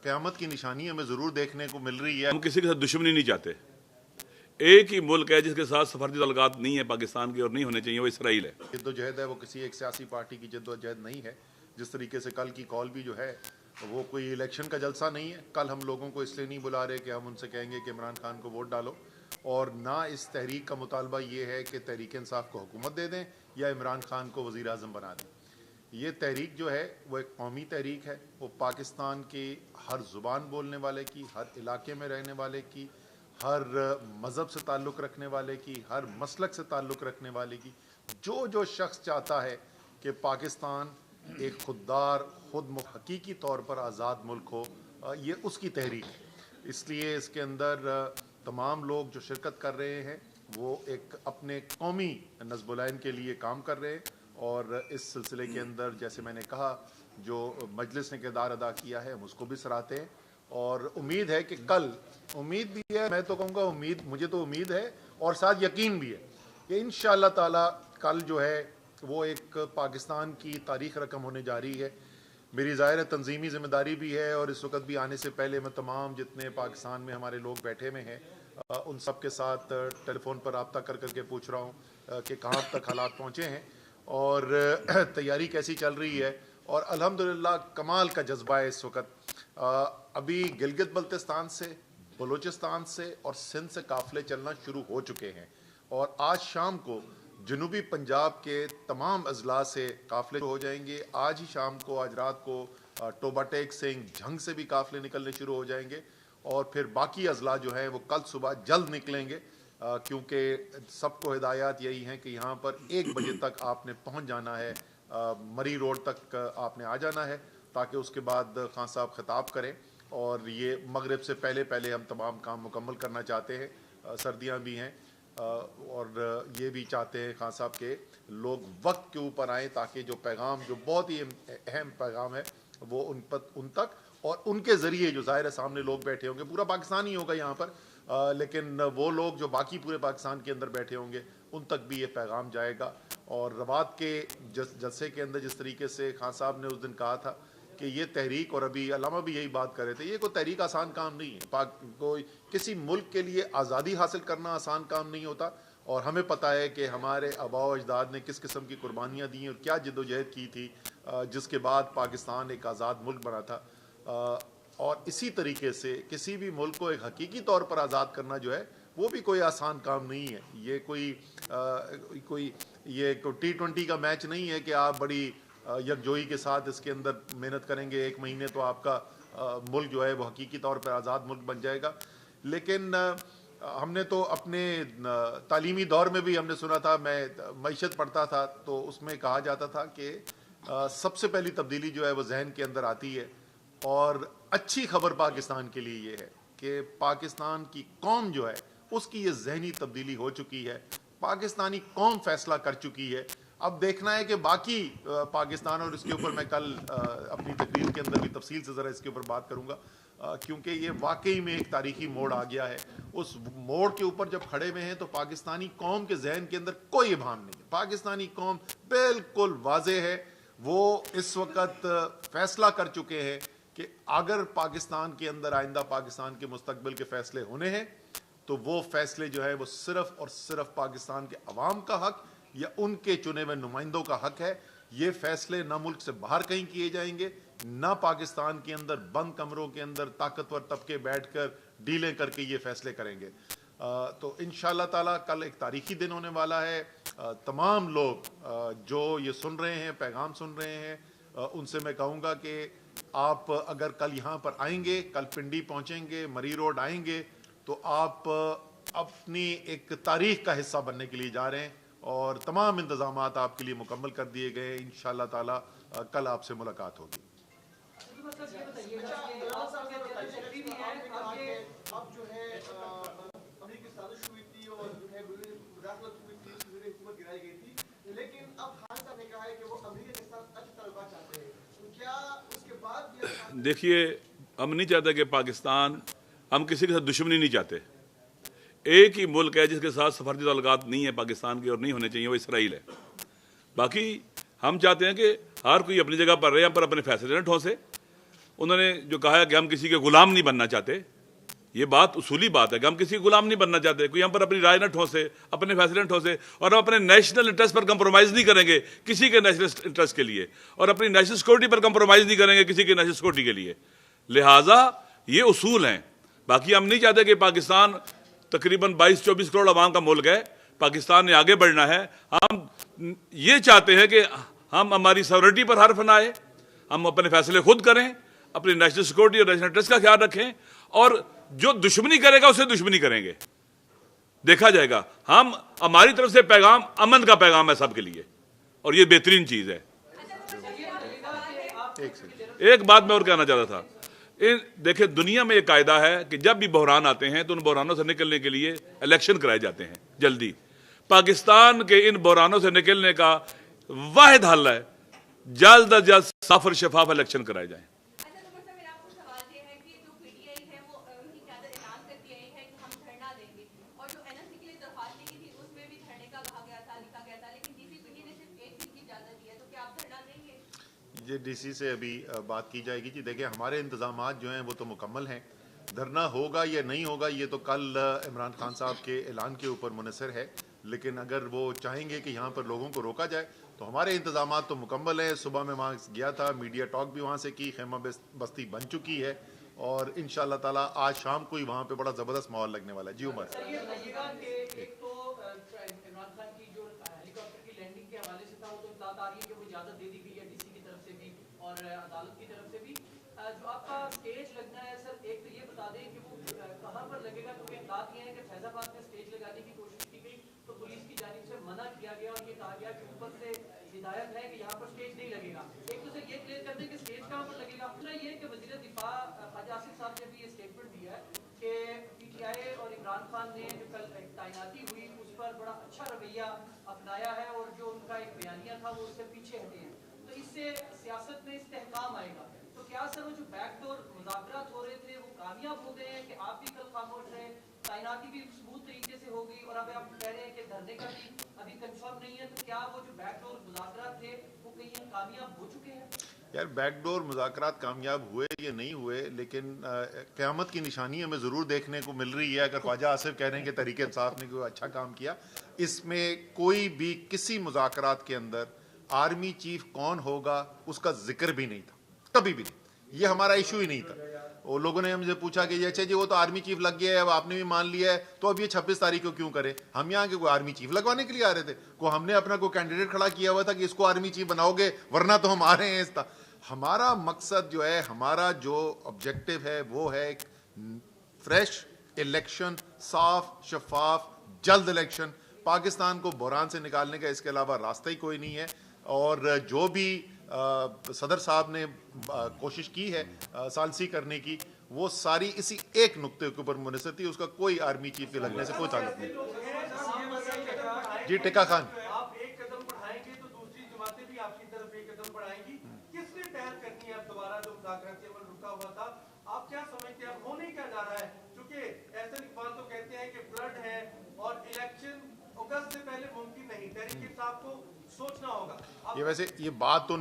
क़यामत की निशानी हमें ज़रूर देखने को मिल रही है। हम किसी के साथ दुश्मनी नहीं चाहते। एक ही मुल्क है जिसके साथ सफारती ताल्लुकात नहीं है पाकिस्तान की और नहीं होने चाहिए, वो इसराइल है। जद्दोजहद है वो किसी एक सियासी पार्टी की जद्दोजहद नहीं है। जिस तरीके से कल की कॉल भी जो है वो कोई इलेक्शन का जलसा नहीं है। कल हम लोगों को इसलिए नहीं बुला रहे कि हम उनसे कहेंगे कि इमरान खान को वोट डालो, और ना इस तहरीक का मुतालबा ये है कि तहरीक इंसाफ को हुकूमत दे दें या इमरान खान को वज़ीर आज़म बना दें। ये तहरीक जो है वो एक कौमी तहरीक है। वो पाकिस्तान की हर ज़ुबान बोलने वाले की, हर इलाके में रहने वाले की, हर मज़हब से ताल्लुक़ रखने वाले की, हर मसलक से ताल्लुक़ रखने वाले की, जो शख्स चाहता है कि पाकिस्तान एक खुददार खुद हकीकी तौर पर आज़ाद मुल्क हो, ये उसकी तहरीक है। इसलिए इसके अंदर तमाम लोग जो शिरकत कर रहे हैं वो एक अपने कौमी नज़्ब-उल-ऐन के लिए काम कर रहे हैं, और इस सिलसिले के अंदर जैसे मैंने कहा जो मजलिस ने किरदार अदा किया है हम उसको भी सराहते हैं। और उम्मीद है कि कल, उम्मीद भी है, मैं तो कहूँगा उम्मीद, मुझे तो उम्मीद है और साथ यकीन भी है कि इंशाअल्लाह ताला कल जो है वो एक पाकिस्तान की तारीख़ रकम होने जा रही है। मेरी ज़ाहिर तंजीमी ज़िम्मेदारी भी है, और इस वक्त भी आने से पहले मैं तमाम जितने पाकिस्तान में हमारे लोग बैठे हुए हैं उन सब के साथ टेलीफोन पर रब्ता कर करके पूछ रहा हूँ कि कहाँ तक हालात पहुँचे हैं और तैयारी कैसी चल रही है। और अल्हम्दुलिल्लाह कमाल का जज्बा है इस वक्त। अभी गिलगित बल्तिस्तान से, बलूचिस्तान से और सिंध से काफ़िले चलना शुरू हो चुके हैं, और आज शाम को जनूबी पंजाब के तमाम अजला से काफ़िले हो जाएंगे। आज ही शाम को, आज रात को टोबा टेक सिंह झंग से भी काफ़िले निकलने शुरू हो जाएंगे, और फिर बाकी अजला जो है वो कल सुबह जल्द निकलेंगे, क्योंकि सबको हिदायत यही है कि यहाँ पर 1 बजे तक आपने पहुँच जाना है, मरी रोड तक आपने आ जाना है, ताकि उसके बाद खान साहब खिताब करें। और ये मगरिब से पहले पहले हम तमाम काम मुकम्मल करना चाहते हैं। सर्दियाँ भी हैं, और ये भी चाहते हैं खान साहब के लोग वक्त के ऊपर आएँ, ताकि जो पैगाम, जो बहुत ही अहम पैगाम है, वो उन तक और उनके ज़रिए जो ज़ाहिर सामने लोग बैठे होंगे, पूरा पाकिस्तान ही होगा यहाँ पर, लेकिन वो लोग जो बाकी पूरे पाकिस्तान के अंदर बैठे होंगे उन तक भी ये पैगाम जाएगा। और रबात के जलसे के अंदर जिस तरीके से खान साहब ने उस दिन कहा था कि ये तहरीक, और अभी अल्लामा भी यही बात कर रहे थे, ये कोई तहरीक आसान काम नहीं है। कोई किसी मुल्क के लिए आज़ादी हासिल करना आसान काम नहीं होता, और हमें पता है कि हमारे आबाओ अजदाद ने किस किस्म की कुर्बानियाँ दी और क्या जद्दोजहद की थी, जिसके बाद पाकिस्तान एक आज़ाद मुल्क बना था। और इसी तरीके से किसी भी मुल्क को एक हकीकी तौर पर आज़ाद करना जो है वो भी कोई आसान काम नहीं है। ये कोई T20 का मैच नहीं है कि आप बड़ी यकजोई के साथ इसके अंदर मेहनत करेंगे, 1 महीने तो आपका मुल्क जो है वो हकीकी तौर पर आज़ाद मुल्क बन जाएगा। लेकिन हमने तो अपने तालीमी दौर में भी हमने सुना था, मैं मईशत पढ़ता था तो उसमें कहा जाता था कि सबसे पहली तब्दीली जो है वो जहन के अंदर आती है, और अच्छी खबर पाकिस्तान के लिए ये है कि पाकिस्तान की कौम जो है उसकी ये जहनी तब्दीली हो चुकी है। पाकिस्तानी कौम फैसला कर चुकी है। अब देखना है कि बाकी पाकिस्तान, और इसके ऊपर मैं कल अपनी तकरीर के अंदर भी तफसील से ज़रा इसके ऊपर बात करूँगा, क्योंकि ये वाकई में एक तारीखी मोड़ आ गया है। उस मोड़ के ऊपर जब खड़े हुए हैं तो पाकिस्तानी कौम के जहन के अंदर कोई इबाहम नहीं है। पाकिस्तानी कौम बिल्कुल वाज़ेह है, वो इस वक्त फैसला कर चुके हैं कि अगर पाकिस्तान के अंदर आइंदा पाकिस्तान के मुस्तकबिल के फैसले होने हैं तो वो फैसले जो है वो सिर्फ और सिर्फ पाकिस्तान के अवाम का हक या उनके चुने हुए नुमाइंदों का हक है। ये फैसले ना मुल्क से बाहर कहीं किए जाएंगे, ना पाकिस्तान के अंदर बंद कमरों के अंदर ताकतवर तबके बैठकर डीलें करके ये फैसले करेंगे। तो इंशाअल्लाह ताला कल एक तारीखी दिन होने वाला है। तमाम लोग जो ये सुन रहे हैं, पैगाम सुन रहे हैं, उनसे मैं कहूँगा कि आप अगर कल यहाँ पर आएंगे, कल पिंडी पहुँचेंगे, मरी रोड आएंगे, तो आप अपनी एक तारीख का हिस्सा बनने के लिए जा रहे हैं, और तमाम इंतजामात आपके लिए मुकम्मल कर दिए गए। इंशाअल्लाह ताला कल आपसे मुलाकात होगी। देखिए, हम नहीं चाहते कि पाकिस्तान, हम किसी के साथ दुश्मनी नहीं चाहते। एक ही मुल्क है जिसके साथ सफारती ताल्लुकात नहीं है पाकिस्तान की और नहीं होने चाहिए, वो इसराइल है। बाकी हम चाहते हैं कि हर कोई अपनी जगह पर रहे, हम पर अपने फैसले न ठोसे। انہوں نے جو کہا ہے کہ ہم کسی کے غلام نہیں بننا چاہتے، یہ بات اصولی بات ہے کہ ہم کسی کے غلام نہیں بننا چاہتے، کوئی ہم پر اپنی رائے نہ ٹھوسے، اپنے فیصلے نہ ٹھوسے، اور ہم اپنے نیشنل انٹرسٹ پر کمپرومائز نہیں کریں گے کسی کے نیشنل انٹرسٹ کے لیے، اور اپنی نیشنل سیکورٹی پر کمپرومائز نہیں کریں گے کسی کے نیشنل سیکورٹی کے لیے. لہٰذا یہ اصول ہیں. باقی ہم نہیں چاہتے کہ پاکستان تقریباً 22-24 کروڑ عوام کا ملک ہے، پاکستان نے آگے بڑھنا ہے. ہم یہ چاہتے ہیں کہ ہم ہماری سیکورٹی پر حرف نہ آئے، ہم اپنے فیصلے خود کریں، اپنی نیشنل سیکورٹی اور نیشنل انٹرسٹ کا خیال رکھیں، اور جو دشمنی کرے گا اسے دشمنی کریں گے، دیکھا جائے گا. ہماری طرف سے پیغام امن کا پیغام ہے سب کے لیے، اور یہ بہترین چیز ہے. ایک بات میں اور کہنا چاہتا تھا، دیکھیں دنیا میں ایک قاعدہ ہے کہ جب بھی بحران آتے ہیں تو ان بحرانوں سے نکلنے کے لیے الیکشن کرائے جاتے ہیں جلدی. پاکستان کے ان بحرانوں سے نکلنے کا واحد حل ہے جلد از جلد صاف اور شفاف الیکشن کرائے جائیں. جی ڈی سی سے ابھی بات کی جائے گی. جی دیکھیں ہمارے انتظامات جو ہیں وہ تو مکمل ہیں. دھرنا ہوگا یا نہیں ہوگا یہ تو کل عمران خان صاحب کے اعلان کے اوپر منحصر ہے، لیکن اگر وہ چاہیں گے کہ یہاں پر لوگوں کو روکا جائے تو ہمارے انتظامات تو مکمل ہیں. صبح میں وہاں گیا تھا، میڈیا ٹاک بھی وہاں سے کی، خیمہ بستی بن چکی ہے، اور انشاءاللہ تعالیٰ آج شام کو ہی وہاں پہ بڑا زبردست ماحول لگنے والا ہے. جی عمر اور عدالت کی طرف سے بھی جو آپ کا سٹیج لگنا ہے سر، ایک تو یہ بتا دیں کہ وہ کہاں پر لگے گا، کیونکہ اطلاعات یہ ہے کہ فیض آباد میں سٹیج لگانے کی کوشش کی گئی تو پولیس کی جانب سے منع کیا گیا، اور یہ کہا گیا کہ اوپر سے ہدایت ہے کہ یہاں پر سٹیج نہیں لگے گا. ایک تو سر یہ کلیئر کر دیں کہ سٹیج کہاں پر لگے گا. دوسرا یہ کہ وزیر دفاع خواجہ آصف صاحب نے بھی یہ اسٹیٹمنٹ دیا ہے کہ پی ٹی آئی اور عمران خان نے جو کل تعیناتی ہوئی اس پر بڑا اچھا رویہ اپنایا ہے، اور جو ان کا ایک بیانیہ تھا وہ اس سے پیچھے ہٹے ہیں، تو اس سے سیاست میں استحکام آئے گا. تو کیا سر وہ جو بیک ڈور مذاکرات ہو رہے تھے وہ کامیاب ہو گئے ہیں کہ آپ بھی کل خاموش رہے، تعیناتی بھی ثبوت طریقے سے ہو گئی، اور اب آپ کہہ رہے ہیں کہ دھرنے کا بھی ابھی کنفرم نہیں ہے، تو کیا وہ جو بیک ڈور مذاکرات تھے وہ کہیں کامیاب ہو چکے ہیں؟ یار بیک ڈور مذاکرات کامیاب ہوئے یا نہیں ہوئے، لیکن قیامت کی نشانی ہمیں ضرور دیکھنے کو مل رہی ہے. اگر خواجہ آصف کہہ رہے ہیں کہ تحریک انصاف نے کوئی اچھا کام کیا، اس میں کوئی بھی کسی مذاکرات کے اندر آرمی چیف کون ہوگا اس کا ذکر بھی نہیں تھا، کبھی بھی نہیں. یہ ہمارا ایشو ہی نہیں تھا. وہ لوگوں نے ہم سے پوچھا کہ اچھا جی وہ تو آرمی چیف لگ گیا ہے، اب آپ نے بھی مان لیا ہے، تو اب یہ 26 تاریخ کو کیوں کرے؟ ہم یہاں کے کوئی آرمی چیف لگوانے کے لیے آ رہے تھے؟ کوئی ہم نے اپنا کوئی کینڈیڈیٹ کھڑا کیا ہوا تھا کہ اس کو آرمی چیف بناؤ گے ورنہ تو ہم آ رہے ہیں. ہمارا مقصد جو ہے، ہمارا جو آبجیکٹو ہے وہ ہے فریش الیکشن، صاف شفاف جلد الیکشن. پاکستان کو بحران سے نکالنے کا اس کے علاوہ راستہ ہی کوئی نہیں ہے. اور جو بھی صدر صاحب نے کوشش کی ہے ثالثی کرنے کی، وہ ساری اسی ایک نقطے کے اوپر منحصر تھی، اس کا کوئی آرمی چیف کے لگنے سے کوئی تعلق نہیں. جی ٹکا خان، آپ ایک قدم بڑھائیں گے تو دوسری جماعتیں بھی آپ کی طرف ایک قدم بڑھائیں گی. کس نے ٹہل کرنی ہے اب دوبارہ جو مذاکراتی عمل رکا ہوا تھا؟ آپ کیا سمجھتے ہیں اب ہونے کیا جا رہا ہے؟ کیونکہ احسن اقبال تو کہتے ہیں کہ فلڈ ہے اور الیکشن اگست سے پہلے ممکن نہیں. تحریک صاحب کو سوچنا ہوگا. یہ ویسے یہ بات تو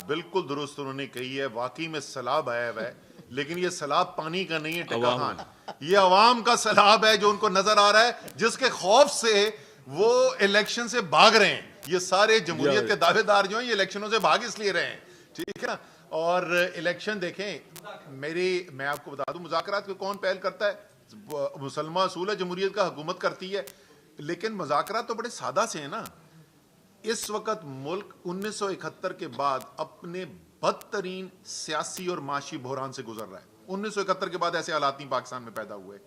بالکل درست انہوں نے کہی ہے، واقعی میں سیلاب آیا ہوا ہے، لیکن یہ سیلاب پانی کا نہیں ہے ٹکا خان، یہ عوام کا سیلاب ہے جو ان کو نظر آ رہا ہے، جس کے خوف سے وہ الیکشن سے بھاگ رہے ہیں. یہ سارے جمہوریت کے دعوے دار جو ہیں یہ الیکشنوں سے بھاگ اس لیے رہے ہیں، ٹھیک ہے نا. اور الیکشن دیکھیں، میں آپ کو بتا دوں مذاکرات کو کون پہل کرتا ہے؟ مسلمہ اصول ہے، جمہوریت کا حکومت کرتی ہے، لیکن مذاکرات تو بڑے سادہ سے ہیں نا. اس وقت ملک 1971 کے بعد اپنے بدترین سیاسی اور معاشی بحران سے گزر رہا ہے. 1971 کے بعد ایسے حالات نہیں پاکستان میں پیدا ہوئے.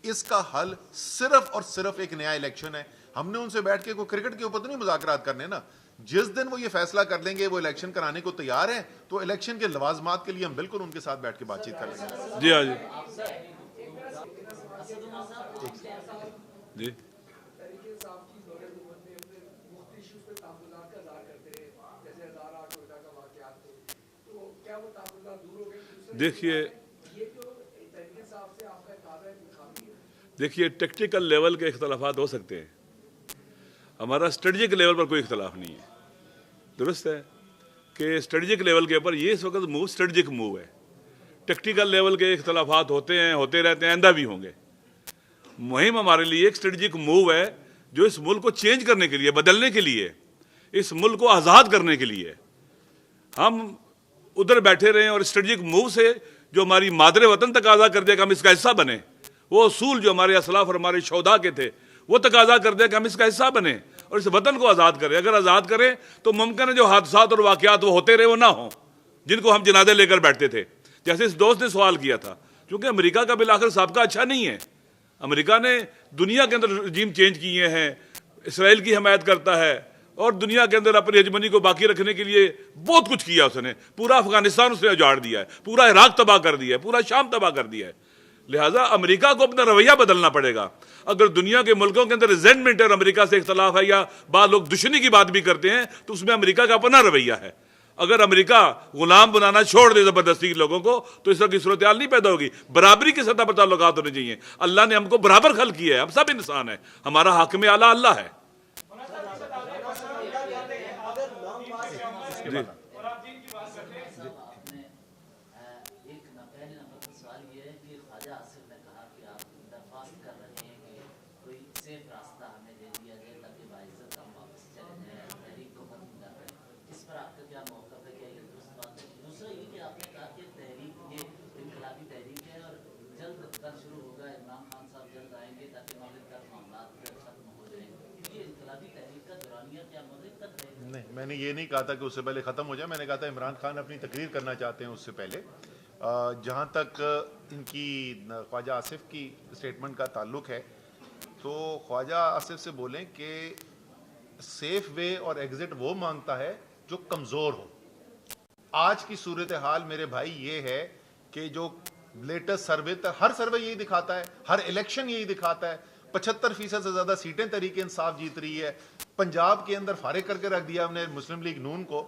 اس کا حل صرف اور صرف ایک نیا الیکشن ہے. ہم نے ان سے بیٹھ کے کوئی کرکٹ کے اوپر تو نہیں مذاکرات کرنے نا. جس دن وہ یہ فیصلہ کر لیں گے وہ الیکشن کرانے کو تیار ہیں تو الیکشن کے لوازمات کے لیے ہم بالکل ان کے ساتھ بیٹھ کے بات چیت کر لیں گے. جی ہاں جی جی دیکھیے ٹیکٹیکل لیول کے اختلافات ہو سکتے ہیں، ہمارا اسٹریٹجک لیول پر کوئی اختلاف نہیں ہے. درست ہے کہ اسٹریٹجک لیول کے اوپر یہ اس وقت موو اسٹریٹجک موو ہے. टेक्टिकल लेवल के इख्तलाफात होते हैं, होते रहते हैं, आइंदा भी होंगे। मुहिम हमारे लिए एक स्ट्रेटजिक मूव है जो इस मुल्क को चेंज करने के लिए, बदलने के लिए, इस मुल्क को आज़ाद करने के लिए। हम उधर बैठे रहें और स्ट्रेटजिक मूव से जो हमारी मादरे वतन तकाजा कर दिया कि हम इसका हिस्सा बने, वो असूल जो हमारे असलाफ और हमारे शौदा के थे वो तकाजा कर दिया कि हम इसका हिस्सा बने और इस वतन को आज़ाद करें। अगर आज़ाद करें तो मुमकिन है जो हादसात और वाक़यात वो होते रहे वो ना हों जिनको हम जनाजे लेकर बैठते थे। जैसे इस दोस्त ने सवाल किया था, क्योंकि अमेरिका का बिल आखिर साबिका अच्छा नहीं है। अमेरिका ने दुनिया के अंदर रजीम चेंज किए हैं, इसराइल की हमायत करता है और दुनिया के अंदर अपनी हेजमनी को बाकी रखने के लिए बहुत कुछ किया उसने। पूरा अफगानिस्तान उसने उजाड़ दिया है, पूरा इराक तबाह कर दिया है, पूरा शाम तबाह कर दिया है। लिहाजा अमेरिका को अपना रवैया बदलना पड़ेगा। अगर दुनिया के मुल्कों के अंदर रिजेंटमेंट और अमेरिका से इख्तलाफ है या बाद लोग दुश्मनी की बात भी करते हैं तो उसमें अमेरिका का अपना रवैया है। अगर अमेरिका गुलाम बनाना छोड़ दे जबरदस्ती लोगों को तो इस तरह की सूरत हाल नहीं पैदा होगी। बराबरी की सतह पर ताल्लुकात होने चाहिए। अल्लाह ने हमको बराबर खल किया है, हम सब इंसान है, हमारा हाकिम आला अल्लाह है। जी नहीं, मैंने ये नहीं कहा था कि उससे पहले ख़त्म हो जाए। मैंने कहा था इमरान खान अपनी तकरीर करना चाहते हैं उससे पहले। जहाँ तक इनकी ख्वाजा आसिफ की स्टेटमेंट का ताल्लुक है तो ख्वाजा आसिफ से बोलें कि सेफ वे और एग्जिट वो मांगता है जो कमज़ोर हो। आज की सूरत हाल मेरे भाई ये है कि जो लेटेस्ट सर्वे, हर सर्वे यही दिखाता है, हर इलेक्शन यही दिखाता है, 75% से ज़्यादा सीटें तहरीक इंसाफ जीत रही है। पंजाब के अंदर फारिग करके रख दिया हमने मुस्लिम लीग नून को।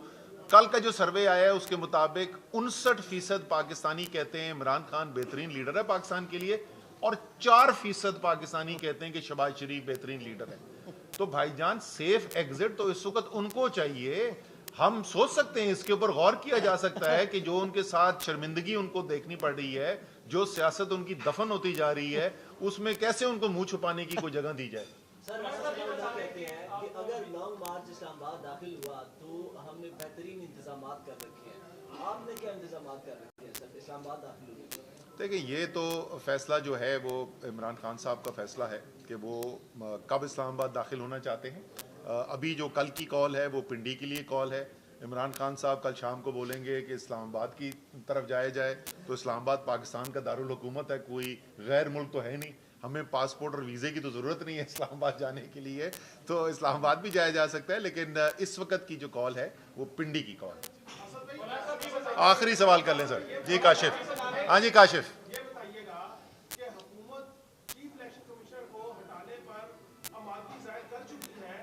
कल का जो सर्वे आया है उसके मुताबिक 59% पाकिस्तानी कहते हैं इमरान खान बेहतरीन लीडर है पाकिस्तान के लिए और 4% पाकिस्तानी कहते हैं कि शहबाज शरीफ बेहतरीन लीडर है। तो भाईजान सेफ एग्जिट तो इस वक्त उनको चाहिए। हम सोच सकते हैं, इसके ऊपर गौर किया जा सकता है कि जो उनके साथ शर्मिंदगी उनको देखनी पड़ रही है, जो सियासत उनकी दफन होती जा रही है, उसमें कैसे उनको मुंह छुपाने की कोई जगह दी जाए। सर कहते हैं कि अगर लॉन्ग मार्च इस्लामाबाद दाखिल हुआ तो हमने बेहतरीन इंतजाम कर रखे हैं। आपने क्या इंतजाम कर रखे हैं सर इस्लामाबाद दाखिल हुए? देखिए, ये तो फैसला जो है वो इमरान खान साहब का फैसला है कि वो कब इस्लामाबाद दाखिल होना चाहते हैं। अभी जो कल की कॉल है वो पिंडी के लिए कॉल है। इमरान खान साहब कल शाम को बोलेंगे कि इस्लामाबाद की तरफ जाया जाए तो इस्लामाबाद पाकिस्तान का दारुल हुकूमत है, कोई गैर मुल्क तो है नहीं। हमें पासपोर्ट और वीज़े की तो ज़रूरत नहीं है इस्लामाबाद जाने के लिए, तो इस्लामाबाद भी जाया जा सकता है। लेकिन इस वक्त की जो कॉल है वो पिंडी की कॉल है। आखिरी सवाल कर लें सर। जी काशिफ। हाँ जी काशिफ। ये बताइएगा कि हुकूमत चीफ इलेक्शन कमिश्नर को हटाने पर आमादगी जाहिर कर चुकी है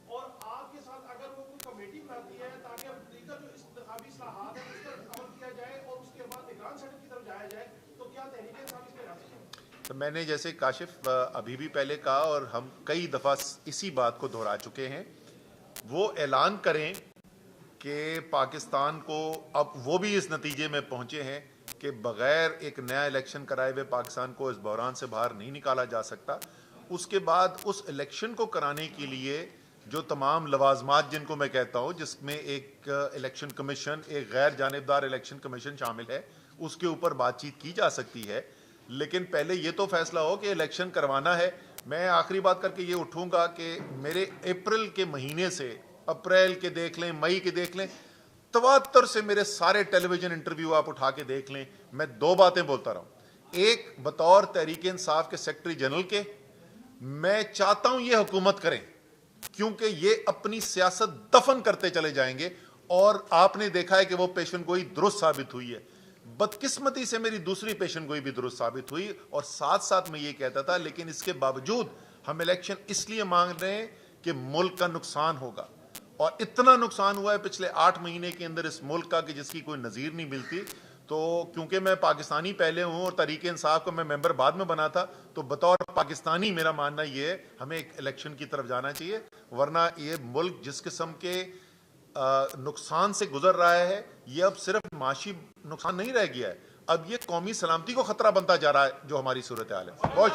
और आपके साथ अगर वो कोई कमेटी बनाती है ताकि दीगर जो इंतखाबी इस्लाहात है उस पर अमल किया जाए और उसके बाद निगरान सड़क की तरफ जाया जाए तो क्या तहरीक इंसाफ इस पर राजी है? तो मैंने जैसे काशिफ अभी भी पहले कहा और हम कई दफ़ा इसी बात को दोहरा चुके हैं, वो ऐलान करें कि पाकिस्तान को अब वो भी इस नतीजे में पहुंचे हैं कि बग़ैर एक नया इलेक्शन कराए हुए पाकिस्तान को इस बहरान से बाहर नहीं निकाला जा सकता। उसके बाद उस इलेक्शन को कराने के लिए जो तमाम लवाजमात जिनको मैं कहता हूँ, जिसमें एक इलेक्शन कमीशन, एक गैर जानिबदार इलेक्शन कमीशन शामिल है, उसके ऊपर बातचीत की जा सकती है। लेकिन पहले ये तो फैसला हो कि इलेक्शन करवाना है। मैं आखिरी बात करके ये उठूँगा कि मेरे अप्रैल के महीने से, अप्रैल के देख लें, मई के देख लें, तवातर से मेरे सारे टेलीविजन इंटरव्यू आप उठा के देख लें, मैं दो बातें बोलता रहा हूँ। एक, बतौर तहरीक इंसाफ के सेक्रेटरी जनरल के, मैं चाहता हूँ ये हुकूमत करें क्योंकि ये अपनी सियासत दफन करते चले जाएंगे और आपने देखा है कि वो पेशन गोई दुरुस्त साबित हुई है। बदकिस्मती से मेरी दूसरी पेशन गोई भी दुरुस्त साबित हुई और साथ साथ मैं ये कहता था लेकिन इसके बावजूद हम इलेक्शन इसलिए मांग रहे हैं कि मुल्क का नुकसान होगा और इतना नुकसान हुआ है पिछले 8 महीने के अंदर इस मुल्क का कि जिसकी कोई नज़ीर नहीं मिलती। तो क्योंकि मैं पाकिस्तानी पहले हूँ और तहरीक इंसाफ का मैं मेंबर बाद में बना था, तो बतौर पाकिस्तानी मेरा मानना ये है हमें एक इलेक्शन की तरफ जाना चाहिए, वरना ये मुल्क जिस किस्म के नुकसान से गुजर रहा है, ये अब सिर्फ माशी नुकसान नहीं रह गया है, اب یہ قومی سلامتی کو خطرہ بنتا جا رہا ہے جو ہماری صورتحال ہے. بہت